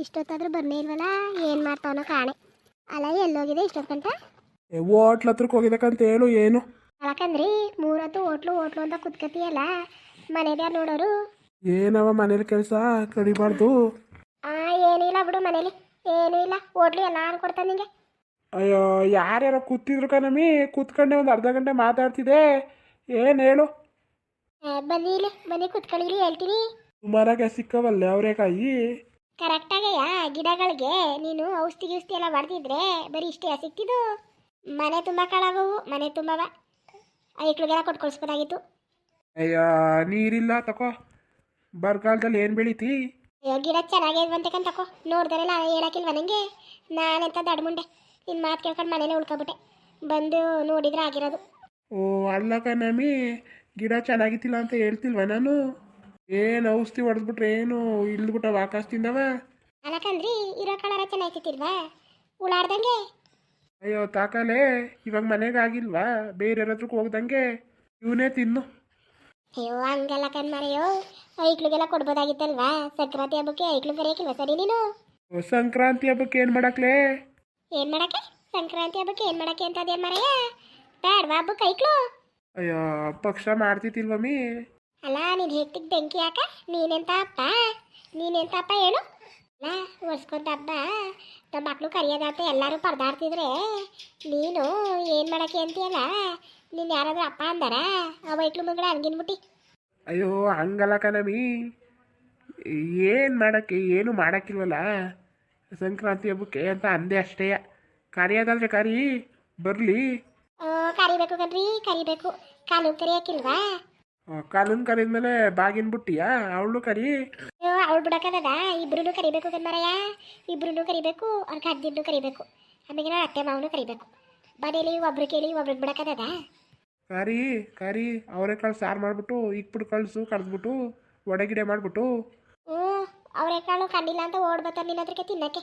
ಇಷ್ಟೊತ್ತಾದ್ರೂ ಬರ್ನೇ ಇಲ್ವಲ್ಲ, ಏನು ಮಾಡ್ತಾವನೋ ಕಾಣೆ. ಅಲ್ಲ ಎಲ್ಲೋಗಿದೆ ಇಷ್ಟೊತ್ತು ಗಂಟ? ಹೋಟ್ಲ ಹತ್ರಕ್ಕೆ ಹೋಗಿದ್ದಕ್ಕಂತ ಹೇಳು. ಏನು ಯಾಕಂದ್ರಿ 3 ಹೊತ್ತು ಹೋಟ್ಲು ಹೋಟ್ಲು ಅಂತ ಕುತ್ಕತಿಯಲ್ಲ, ಮನೆಗೆ ನೋಡೋರು. ಏನವ ಮನೇಲಿ ಕೆಲಸ ಕಡಿಬಾರ್ದು. ಏನಿಲ್ಲ ಬಿಡು, ಮನೇಲಿ ಏನೂ ಇಲ್ಲ. ಹೋಟ್ಲು ಎಲ್ಲ ಅನ್ಕೊಡ್ತಾನೆ ನಿಂಗೆ. ಅಯ್ಯೋ ಯಾರ್ಯಾರೋ ಕೂತಿದ್ರು ಕಣಮಿ, ಕೂತ್ಕೊಂಡೆ ಒಂದು ಅರ್ಧ ಗಂಟೆ ಮಾತಾಡ್ತಿದ್ದೆ. ಏನು ಹೇಳು. ಬನ್ನಿ ಇಲ್ಲಿ, ಬನ್ನಿ ಕುತ್ಕೊಳ್ಳಿರಿ, ಹೇಳ್ತೀನಿ. ಸುಮಾರಾಗೆ ಸಿಕ್ಕವಲ್ಲೇ ಅವರೇಕಾಯಿ. ಕರೆಕ್ಟಾಗಯ್ಯ ಗಿಡಗಳಿಗೆ ನೀನು ಔಷಧಿ ಎಲ್ಲ ಹೊಡೆದಿದ್ರೆ ಬರೀ ಇಷ್ಟೇ ಸಿಕ್ತಿದ್ದು. ಮನೆ ತುಂಬ ಕಾಳಾಗವು, ಮನೆ ತುಂಬವ ಐಕ್ಳಿಗೆಲ್ಲ ಕೊಟ್ಕೊಳ್ಸ್ಬೋದಾಗಿತ್ತು. ಅಯ್ಯೋ ನೀರಿಲ್ಲ ತಕೋ. ಬರಗಾಲದಲ್ಲಿ ಏನು ಬೆಳಿತಿ? ಅಯ್ಯೋ ಗಿಡ ಚೆನ್ನಾಗಿದ್ವಂತಕ್ಕಂತ ತಕೋ. ನೋಡ್ದಾರೆಲ್ಲ ಹೇಳಕ್ಕಿಲ್ವ ನನಗೆ? ನಾನೆಂತ ದಡ್ಮುಂಡೆ, ನಿನ್ನ ಮಾತು ಕೇಳ್ಕೊಂಡು ಮನೇಲೆ ಉಳ್ಕೊಬಿಟ್ಟೆ. ಬಂದು ನೋಡಿದ್ರೆ ಆಗಿರೋದು. ಓ ಅಲ್ಲ ಕಣಮಿ, ಗಿಡ ಚೆನ್ನಾಗಿತ್ತಿಲ್ಲ ಅಂತ ಹೇಳ್ತಿಲ್ವ ನಾನು? ಏನು ಔಷಧಿ ಹೊಡೆದ್ಬಿಟ್ರೆ ಏನು ಇಲ್ದ್ಬಿಟ್ಟವ ಆಕಾಶದಿಂದವ? ಅಲ್ಲಕಂದ್ರಿ ಇರೋ ಕಳರ ಚೆನ್ನಾಗಿತ್ತಿಲ್ವಾ ಉಳಾಡ್ದಂಗೆ? ಅಯ್ಯೋ ತಾಕಲೆ, ಇವಾಗ ಮನೆಗೆ ಆಗಿಲ್ವಾ? ಬೇರೆ ಹತ್ರಕ್ಕೆ ಹೋಗ್ದಂಗೆ ಇವನೇ ತಿನ್ನು. ಅಯ್ಯೋ ಹಂಗಲ್ಲ ಕಣ್ಮರೆಯೋ, ಐಕ್ಳಿಗೆಲ್ಲ ಕೊಡ್ಬೋದಾಗಿತ್ತಲ್ವಾ? ಸಂಕ್ರಾಂತಿ ಹಬ್ಬಕ್ಕೆ ಐಕ್ಳು ಕರೆಯಕ್ಕಿಲ್ವ ಸರಿ ನೀನು? ಸಂಕ್ರಾಂತಿ ಹಬ್ಬಕ್ಕೆ ಏನು ಮಾಡಕ್ಲೆ? ಏನು ಮಾಡಕ್ಕೆ? ಸಂಕ್ರಾಂತಿ ಹಬ್ಬಕ್ಕೆ ಏನು ಮಾಡಕ್ಕೆ ಅಂತ ಅದೇ ಮರೆಯ ಬೇಡವಾ ಹಬ್ಬಕ್ಕೆ ಐಕ್ಳು? ಅಯ್ಯೋ ಪಕ್ಷ ಮಾಡ್ತಿತ್ತಿಲ್ವಮ್ಮಿ. ಅಲ್ಲ ನೀನು ಹೇಳ್ತಿದ್ದ ಬೆಂಕಿ ಯಾಕ? ನೀನೆಂತ ಅಪ್ಪ ಹೇಳು. ಅಲ್ಲ ವರ್ಷಕ್ಕೊಂದು ಹಬ್ಬ ನಮ್ಮ ಮಕ್ಕಳು ಕರಿಯೋದಾತ ಎಲ್ಲರೂ ಪರದಾಡ್ತಿದ್ರೆ ನೀನು ಏನು ಮಾಡಕ್ಕೆ ಅಂತೀಯಲ್ಲ? ನೀನು ಯಾರಾದ್ರೂ ಅಪ್ಪ ಅಂದಾರ ಆ ವೈಕ್ಳು ಮುಂಗಡೆ ಹಂಗಿನ್ಬಿಟ್ಟು? ಅಯ್ಯೋ ಹಂಗಲ್ಲ ಕಣಮಿ, ಏನು ಮಾಡೋಕ್ಕೆ ಏನು ಮಾಡೋಕ್ಕಿಲ್ವಲ್ಲ ಸಂಕ್ರಾಂತಿ ಹಬ್ಬಕ್ಕೆ ಅಂತ ಅಂದೆ ಅಷ್ಟೇ. ಕರಿಯೋದಾದ್ರೆ ಕರಿ, ಬರಲಿ. ಕರಿಬೇಕು ಕಣ್ರಿ, ಕರಿಬೇಕು. ಕಾಲು ಕರಿಯಾಕಿಲ್ವಾ? ಕಾಲನ್ ಕರಿದ್ಮೇಲೆ ಬಾಗಿನ ಬುಟ್ಟಿಯಾ ಅವಳು ಕರಿ. ಅವಳು ಬಿಡಕ್ಕದ, ಇಬ್ರು ಕರಿಬೇಕು ಕಣ್ಮರಯ್ಯ, ಇಬ್ರು ಕರಿಬೇಕು. ಅವ್ರ ಗಡ್ದಿದ್ದು ಕರಿಬೇಕು, ಆಮೇಲೆ ನಾವು ಅತ್ತೆ ಮಾವನು ಕರಿಬೇಕು. ಮನೇಲಿ ಒಬ್ರು ಕೇಳಿ ಒಬ್ರಿಗೆ ಬಿಡಕ್ಕದ? ಕರಿ ಕರಿ, ಅವರೆಕಾಳು ಸಾರು ಮಾಡಿಬಿಟ್ಟು ಇಕ್ಬಿಟ್ಟು ಕಳಿಸು, ಕಡ್ದ್ಬಿಟ್ಟು ಒಡೆಗಿಡೆ ಮಾಡಿಬಿಟ್ಟು. ಅವರೆಕಾಳು ಕಂಡಿಲ್ಲ ಅಂತ ಓಡ್ಬರ್ತಾರೆ ನಿನ್ನ ಹತ್ರಕ್ಕೆ ತಿನ್ನಕ್ಕೆ.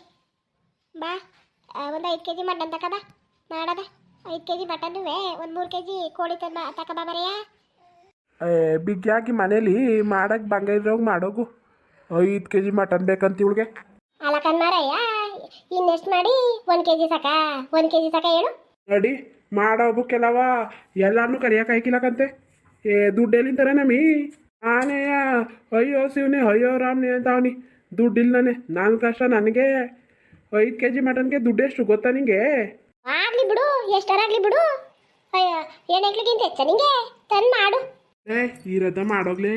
ಬಾ ಒಂದು 5 kg ಮಟನ್ ತಕ ಬಾ, ಮಾಡದ 5 kg ಮಟನ್ನು ಒಂದು 3 kg ಕೋಳಿ ತಕ ಬಾ ಬರೆಯ. ಬಿಗ್ಗಿ ಮನೇಲಿ ಮಾಡಕ್ಕೆ ಬಂಗೈರೋಗಿ ಮಾಡೋಗು. 5 kg ಮಟನ್ ಬೇಕಂತ ಇವಳಿಗೆ. ಅಲ್ಲ ಕಣ್ಮಾರಯ್ಯ, ಇನ್ನೆಷ್ಟು ಮಾಡಿ 1 kg ಸಾಕ? 1 kg ಸಾಕ ಹೇಳು? ನೋಡಿ ಮಾಡೋ ಹಬ್ಬಕ್ಕೆಲ್ಲವ ಎಲ್ಲಾರನ್ನೂ ಕರಿಯಕ್ಕೆ ಆಯ್ಕಿಲ್ಲಕಂತೆ. ದುಡ್ಡು ಎಲ್ಲಿಂತಾರೆ ನಮಿ? ನಾನೇ ಅಯ್ಯೋ ಶಿವನೇ ಅಯ್ಯೋ ರಾಮ್ನಿ ಅಂತ ಅವನಿ. ದುಡ್ಡಿಲ್ಲನೇ ನನ್ನ ಕಷ್ಟ ನನಗೆ. 5 kg ಮಟನ್ಗೆ ದುಡ್ಡು ಎಷ್ಟು ಗೊತ್ತಾ ನಿಂಗೆ? ಆಗ್ಲಿ ಬಿಡು, ಎಷ್ಟರಾಗ್ಲಿ ಬಿಡು. ಅಯ್ಯೋ ಏನಾಗ್ಲಿಕ್ಕಿಂತ ಹೆಚ್ಚ ನಿಂಗೆ ತಂದು ಮಾಡು. ಈ ರಥ ಮಾಡೋಗ್ಲೇ.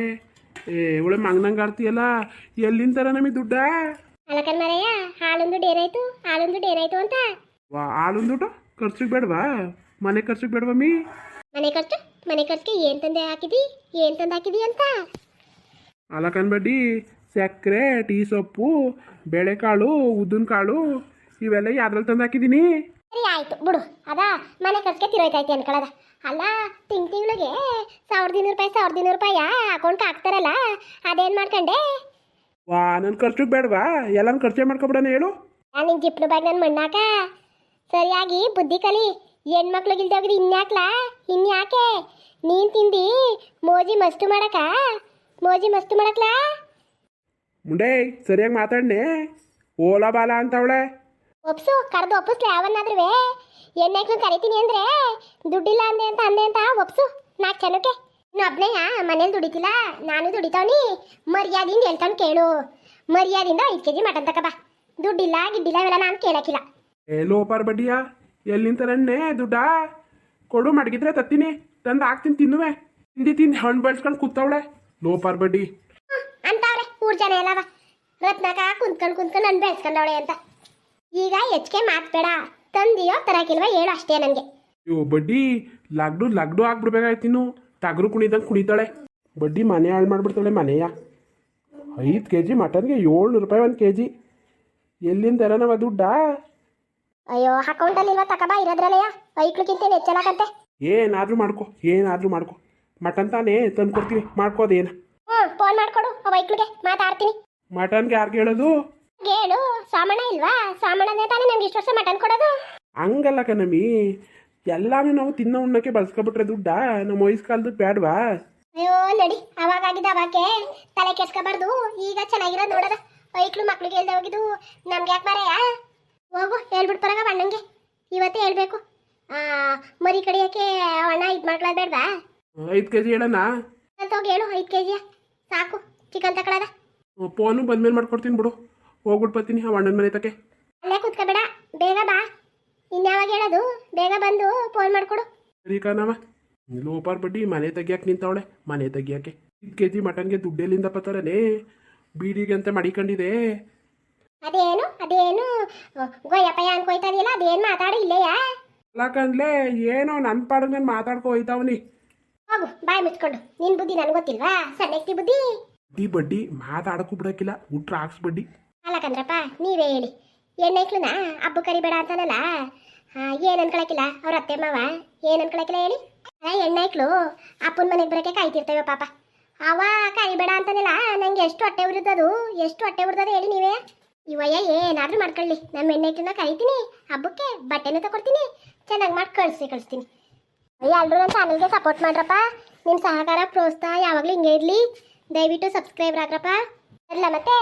ಒಳ್ಳೆ ಮಂಗ್ನಂಗೆ ಆಡ್ತೀಯಲ್ಲ, ಎಲ್ಲಿಂತಾರ ನಮಗೆ ದುಡ್ಡ? ಅಲ್ಲ ಕಣ್ಮರಯ್ಯ, ಹಾಲೊಂದು ಡೇರಾಯ್ತು ಅಂತ. ಹಾಲೊಂದು ದುಡ್ಡು ಖರ್ಚಿಗೆ ಬೇಡವಾ? ಮನೆ ಖರ್ಚಿಗೆ ಬೇಡವಮ್ಮಿ? ಮನೆ ಖರ್ಚಿಗೆ ಏನು ತಂದು ಹಾಕಿದಿ ಅಂತ? ಅಲ್ಲ ಕಣ್ಬಡ್ಡಿ, ಸಕ್ಕರೆ, ಟೀ ಸೊಪ್ಪು, ಬೇಳೆಕಾಳು, ಉದ್ದಿನ ಕಾಳು ಇವೆಲ್ಲ ಯಾವ್ದ್ರಲ್ಲಿ ತಂದು ಹಾಕಿದ್ದೀನಿ? ಸರಿ ಆಯ್ತು ಬಿಡು, ಅದ ಮನೆ ಖರ್ಚಿಗೆ ತಿರೋಯ್ತೈತಿ ಅನ್ಕೊಳ್ಳೋದ. ಅಲ್ಲ ತಿಂಗಳಿಗೆ 1200 ರೂಪಾಯಿ ಅಕೌಂಟ್ಗೆ ಹಾಕ್ತಾರಲ್ಲ, ಅದೇನು ಮಾಡ್ಕೊಂಡೆ? ನನ್ನ ಖರ್ಚಿಗೆ ಬೇಡವಾ? ಎಲ್ಲಾನು ಖರ್ಚೆ ಮಾಡ್ಕೊಬಿಡೋಣ ಹೇಳು. ನಾನು ನಿನ್ನ ಜಿಪ್ನ ಬಾಗಿ ನನ್ನ ಮಣ್ಣಾಕ ಸರಿಯಾಗಿ ಬುದ್ಧಿ ಕಲಿ. ಹೆಣ್ಮಕ್ಳಿಗಿಲ್ದೋಗಿದ್ರೆ ಇನ್ಯಾಕೆ ನೀನು ತಿಂದು ಮೋಜಿ ಮಸ್ತು ಮಾಡಕ್ಲಾ? ಮುಂಡೆ ಸರಿಯಾಗಿ ಮಾತಾಡ್ನೆ. ಓಲಾ ಬಾಲ ಅಂತವಳೆ. ಒಪ್ಪಿಸ್ಲೆ ಅವನ್ನಾದ್ರೂ. ಎಣ್ಣೆಕ್ಳು ಕರಿತೀನಿ ಅಂದ್ರೆ ದುಡ್ಡಿಲ್ಲ ಅಂದೆ ಅಂತ ಒಪ್ಸು. 4 ಜನಕ್ಕೆ ಇನ್ನು ಒಬ್ಬನೇ ಮನೇಲಿ ದುಡಿತಿಲ್ಲ, ನಾನು ದುಡಿತಾವನಿ. ಮರ್ಯಾದಿಂದ ಹೇಳ್ತಾನೆ ಕೇಳು. ಮರ್ಯಾದಿಂದ 5 kg ಮಟನ್ ತಕ ಬಾ. ದುಡ್ಡಿಲ್ಲ ಗಿಡ್ಡಿಲ್ಲ ಇವೆಲ್ಲ ನಾನು ಕೇಳಕ್ಕಿಲ್ಲ. ಲೋಪಾರ್ ಬಡ್ಡಿಯಾ, ಎಲ್ಲಿಂತಾರಣ್ಣೆ ದುಡ್ಡ ಕೊಡು, ಮಡಗಿದ್ರೆ ತತ್ತೀನಿ, ತಂದು ಹಾಕ್ತೀನಿ, ತಿನ್ನುವೆ. ತಿಂದು ಹಣ್ಣು ಬೆಳ್ಸ್ಕೊಂಡು ಕೂತವಳೆ ಲೋಪಾರ್ ಬಡ್ಡಿ ಅಂತವ್ರೆ ಊರ್ ಜನ ಎಲ್ಲವ. ರತ್ನಾಕ ಕುಂತ್ಕೊಂಡು ನಾನು ಬೆಳ್ಸ್ಕೊಂಡವಳೆ ಅಂತ. ಈಗ ಹೆಚ್ಚಿಗೆ ಮಾತ್ಬೇಡ, ತಂದಿಯೋ ತರಕಿಲ್ವ ಹೇಳು ಅಷ್ಟೇ ನನಗೆ. ಅಯ್ಯೋ ಬಡ್ಡಿ, ಲಗ್ಡು ಆಗ್ಬಿಡ್ಬೇಕಾಯ್ತಿನ್ನು. ಟಗರು ಕುಣಿದಂಗೆ ಕುಣಿತಾಳೆ ಬಡ್ಡಿ. ಮನೆ ಹಾಳು ಮಾಡ್ಬಿಡ್ತಾಳೆ ಮನೆಯ. 5 kg ಮಟನ್ಗೆ 700 ರೂಪಾಯಿ 1 kg. ಎಲ್ಲಿಂದ ತರನವ ದುಡ್ಡ? ಅಯ್ಯೋ ಅಕೌಂಟಲ್ಲಿ ಇಲ್ವಾ ತಕ ಬಾ, ಇರೋದ್ರಲ್ಲಯ್ಯ. ಐಕ್ಳಿಗಿಂತ ಹೆಚ್ಚಲಾಕಂತೆ. ಏನಾದರೂ ಮಾಡ್ಕೊ. ಮಟನ್ ತಾನೇ ತಂದು ಕೊಡ್ತೀನಿ, ಮಾಡ್ಕೋದೇನು? ಫೋನ್ ಮಾಡ್ಕೊಡು ಆ ಐಕ್ಳಿಗೆ, ಮಾತಾಡ್ತೀನಿ. ಮಟನ್ಗೆ ಯಾರಿಗೆ ಹೇಳೋದು? ಹೇಳು, ಸಾಮಣ್ಣ ಇಲ್ವಾ? ಸಾಮಣ್ಣನೇ ತಾನೇ ನಮ್ಗೆ ಇಷ್ಟು ವರ್ಷ ಮಟನ್ ಕೊಡೋದು. ಹಂಗಲ್ಲ ಕಣಮಿ, ಎಲ್ಲಾನು ನಾವು ತಿನ್ನೋ ಉಣ್ಣಕ್ಕೆ ಬಳಸ್ಕೊಬಿಟ್ರೆ ದುಡ್ಡ ನಮ್ಮ ವಯಸ್ಕಾಲದ ಬೇಡವಾ? ಅಯ್ಯೋ ನಡಿ, ಅವಾಗಾಗಿದ್ದ ಅವಾಗೆ ತಲೆ ಕೆಡ್ಸ್ಕೊಬಾರ್ದು. ಈಗ ಚೆನ್ನಾಗಿರೋದು ನೋಡೋದ. ಐಕ್ಳು ಮಕ್ಳಿಗೆ ಹೇಳ್ದೆ ಹೋಗಿದ್ದು ನಮ್ಗೆ ಯಾಕೆ ಮಾರಾಯ ಹೋಗು ಹೇಳ್ಬಿಟ್ಟು ಬರಾಗ ಅಣ್ಣಂಗೆ ಇವತ್ತೇ ಹೇಳ್ಬೇಕು ಮರಿ ಕಡಿಯೋಕ್ಕೆ ಅಣ್ಣ ಇದು ಮಾಡ್ಕೊಳ್ಳೋದು ಬೇಡ್ವಾ 5 kg ಹೇಳಣ್ಣ. ಅಂತ ಹೋಗಿ ಹೇಳು 5 kg ಸಾಕು ಚಿಕನ್ ತಗೊಳ್ಳೋದ ಫೋನು ಬಂದ್ಮೇಲೆ ಮಾಡ್ಕೊಡ್ತೀನಿ ಬಿಡು. ಹೋಗ್ಬಿಟ್ಟು ಬರ್ತೀನಿ ಆ ಅಣ್ಣನ ಮನೆ ತಕ್ಕೆ. ಅಲ್ಲೇ ಕೂತ್ಕೋಬೇಡ ಬೇಗ ಬಾ ಇನ್ಯಾವಾಗ ಹೇಳೋದು ಬೇಗ ಬಂದು ಫೋನ್ ಮಾಡಿಕೊಡು ಸರಿ ಕಣವ. ಲೋಪಾರ್ ಬಡ್ಡಿ ಮನೆ ತೆಗಿಯಕ್ಕೆ ನಿಂತವಳೆ. ಮನೆ ತೆಗಿಯಕ್ಕೆ 5 kg ಮಟನ್ಗೆ ದುಡ್ಡೆಲ್ಲಿಂದ ಪತ್ತಾರನೇ ಬೀಡಿಗೆ ಅಂತ ಮಡಿಕೊಂಡಿದೆ. ಅದೇನು ಗೋಯಪ್ಪಯ್ಯ ಅನ್ಕೋಯ್ತಾ ಇದೆಯಲ್ಲ ಅದೇನು ಮಾತಾಡು ಇಲ್ಲೇಯಾ ಅಲ್ಲಕಂದ್ಲೆ ಏನೋ ನನ್ನ ಪಾಡಿಗೆ ನಾನು ಮಾತಾಡ್ಕೊ ಹೋಯ್ತಾವನಿ. ಹೋಗು ಬಾಯ್ ಮುಚ್ಕೊಂಡು ನಿನ್ ಬುದ್ಧಿ ನನ್ಗೆ ಗೊತ್ತಿಲ್ವಾ ಸಣ್ಣಕ್ತಿ ಬುದ್ಧಿ ಬಡ್ಡಿ ಮಾತಾಡಕ್ಕೂ ಬಿಡಕ್ಕಿಲ್ಲ. ಉಟ್ರ ಹಾಕ್ಸ್ ಬಡ್ಡಿ. ಅಲ್ಲಕಂದ್ರಪ್ಪ ನೀವೇ ಹೇಳಿ ಎಣ್ಣೆಕ್ಲುನ ಹಬ್ಬ ಕರಿಬೇಡ ಅಂತಾನಲ್ಲ ಏನ್ ಅನ್ಕೊಳಕಿಲ್ಲ ಅವ್ರ ಅತ್ತೆ ಮಾವ ಏನ್ ಅನ್ಕೊಳಕಿಲ್ಲ ಹೇಳಿ ಎಣ್ಣೆಕ್ಲು ಅಪ್ಪನ ಮನೆಗೆ ಬರೋಕೆ ಕಾಯ್ತಿರ್ತೇವೆ ಪಾಪ ಅವ ಕರಿಬೇಡ ಅಂತಾನಲ್ಲ ನಂಗೆ ಎಷ್ಟು ಹೊಟ್ಟೆ ಉರಿದದು ಹೇಳಿ ನೀವೇ ಇವಯ್ಯ ಏನಾದ್ರೂ ಮಾಡ್ಕೊಳ್ಳಿ ನಮ್ಮ ಎಣ್ಣೆಕ್ಲನ್ನ ಕರಿತೀನಿ ಹಬ್ಬಕ್ಕೆ ಬಟ್ಟೆನೂ ತಗೊಡ್ತೀನಿ ಚೆನ್ನಾಗಿ ಮಾಡಿ ಕಳಿಸ್ತೀನಿ ಅಯ್ಯ ಎಲ್ಲರೂ ನನ್ನ ಚಾನಲ್ಗೆ ಸಪೋರ್ಟ್ ಮಾಡ್ರಪ್ಪ ನಿಮ್ಮ ಸಹಕಾರ ಪ್ರೋತ್ಸಾಹ ಯಾವಾಗಲೂ ಹಿಂಗೆ ಇರಲಿ ದಯವಿಟ್ಟು ಸಬ್ಸ್ಕ್ರೈಬ್ ಆಗ್ರಪ್ಪ ಅಲ್ಲ ಮತ್ತೆ